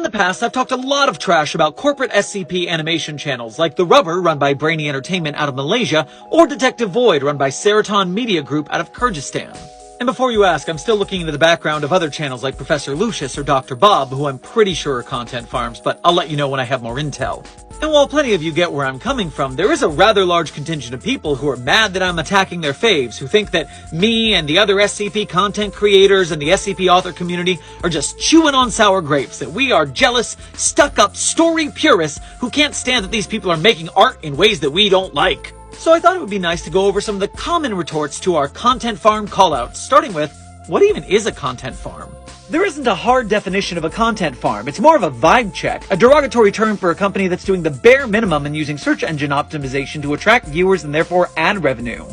In the past, I've talked a lot of trash about corporate SCP animation channels like The Rubber, run by Brainy Entertainment out of Malaysia, or Detective Void, run by Seroton Media Group out of Kyrgyzstan. And before you ask, I'm still looking into the background of other channels like Professor Lucius or Dr. Bob, who I'm pretty sure are content farms, but I'll let you know when I have more intel. And while plenty of you get where I'm coming from, there is a rather large contingent of people who are mad that I'm attacking their faves, who think that me and the other SCP content creators and the SCP author community are just chewing on sour grapes, that we are jealous, stuck-up story purists who can't stand that these people are making art in ways that we don't like. So I thought it would be nice to go over some of the common retorts to our content farm callouts, starting with, what even is a content farm? There isn't a hard definition of a content farm. It's more of a vibe check, a derogatory term for a company that's doing the bare minimum and using search engine optimization to attract viewers and therefore ad revenue.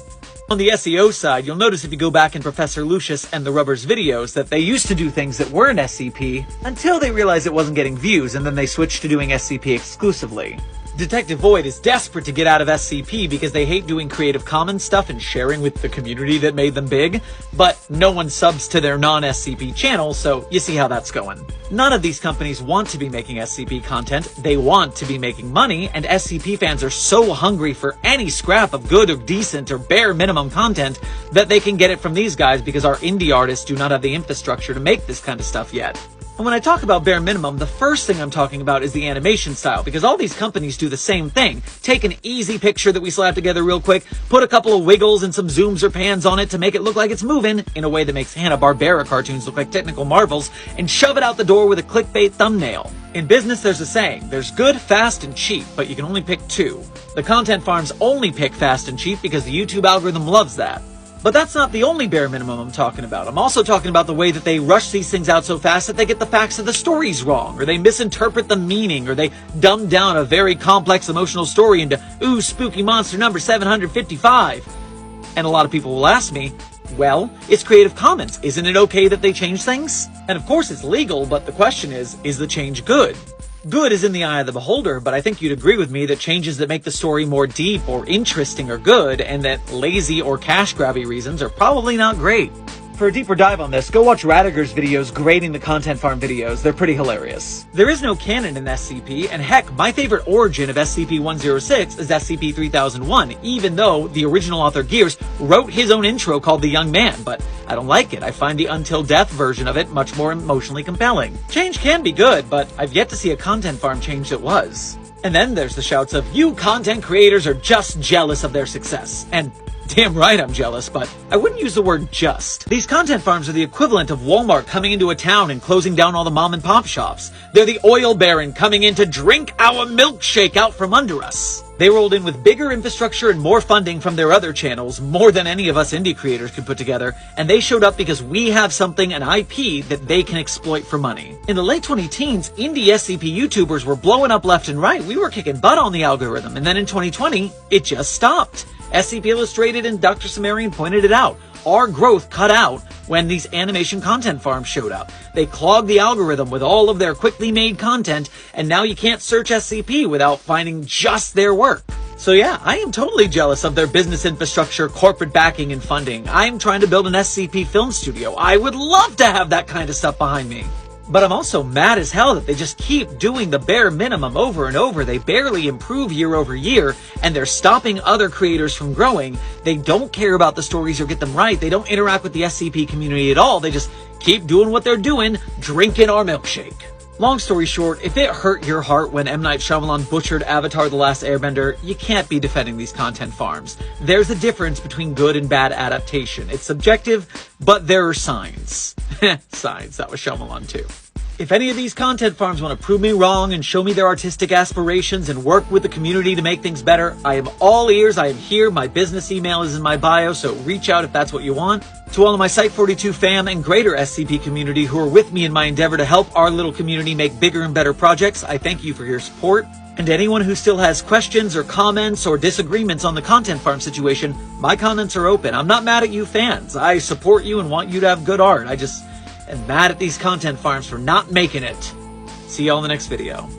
On the SEO side, you'll notice if you go back in Professor Lucius and the Rubber's videos that they used to do things that weren't SCP until they realized it wasn't getting views, and then they switched to doing SCP exclusively. Detective Void is desperate to get out of SCP because they hate doing Creative Commons stuff and sharing with the community that made them big, but no one subs to their non-SCP channel, so you see how that's going. None of these companies want to be making SCP content, they want to be making money, and SCP fans are so hungry for any scrap of good or decent or bare minimum content that they can get it from these guys because our indie artists do not have the infrastructure to make this kind of stuff yet. And when I talk about bare minimum, the first thing I'm talking about is the animation style, because all these companies do the same thing. Take an easy picture that we slap together real quick, put a couple of wiggles and some zooms or pans on it to make it look like it's moving, in a way that makes Hanna-Barbera cartoons look like technical marvels, and shove it out the door with a clickbait thumbnail. In business, there's a saying, there's good, fast, and cheap, but you can only pick two. The content farms only pick fast and cheap because the YouTube algorithm loves that. But that's not the only bare minimum I'm talking about. I'm also talking about the way that they rush these things out so fast that they get the facts of the stories wrong, or they misinterpret the meaning, or they dumb down a very complex emotional story into, ooh, spooky monster number 755. And a lot of people will ask me, well, it's Creative Commons. Isn't it okay that they change things? And of course it's legal, but the question is the change good? Good is in the eye of the beholder, but I think you'd agree with me that changes that make the story more deep or interesting are good, and that lazy or cash-grabby reasons are probably not great. For a deeper dive on this, go watch Raddiger's videos grading the content farm videos. They're pretty hilarious. There is no canon in SCP, and heck, my favorite origin of SCP-106 is SCP-3001, even though the original author Gears wrote his own intro called The Young Man, but I don't like it. I find the Until Death version of it much more emotionally compelling. Change can be good, but I've yet to see a content farm change that was. And then there's the shouts of, you content creators are just jealous of their success, and damn right I'm jealous, but I wouldn't use the word just. These content farms are the equivalent of Walmart coming into a town and closing down all the mom and pop shops. They're the oil baron coming in to drink our milkshake out from under us. They rolled in with bigger infrastructure and more funding from their other channels, more than any of us indie creators could put together, and they showed up because we have something, an IP, that they can exploit for money. In the late 2010s, indie SCP YouTubers were blowing up left and right. We were kicking butt on the algorithm, and then in 2020, it just stopped. SCP Illustrated and Dr. Sumerian pointed it out. Our growth cut out when these animation content farms showed up. They clogged the algorithm with all of their quickly made content, and now you can't search SCP without finding just their work. So yeah, I am totally jealous of their business infrastructure, corporate backing, and funding. I'm trying to build an SCP film studio. I would love to have that kind of stuff behind me. But I'm also mad as hell that they just keep doing the bare minimum over and over. They barely improve year over year, and they're stopping other creators from growing. They don't care about the stories or get them right. They don't interact with the SCP community at all. They just keep doing what they're doing, drinking our milkshake. Long story short, if it hurt your heart when M. Night Shyamalan butchered Avatar: The Last Airbender, you can't be defending these content farms. There's a difference between good and bad adaptation. It's subjective, but there are signs. Signs, that was Shyamalan too. If any of these content farms want to prove me wrong and show me their artistic aspirations and work with the community to make things better, I am all ears. I am here. My business email is in my bio, so reach out if that's what you want. To all of my Site42 fam and greater SCP community who are with me in my endeavor to help our little community make bigger and better projects, I thank you for your support. And anyone who still has questions or comments or disagreements on the content farm situation, my comments are open. I'm not mad at you fans. I support you and want you to have good art. I just am mad at these content farms for not making it. See y'all in the next video.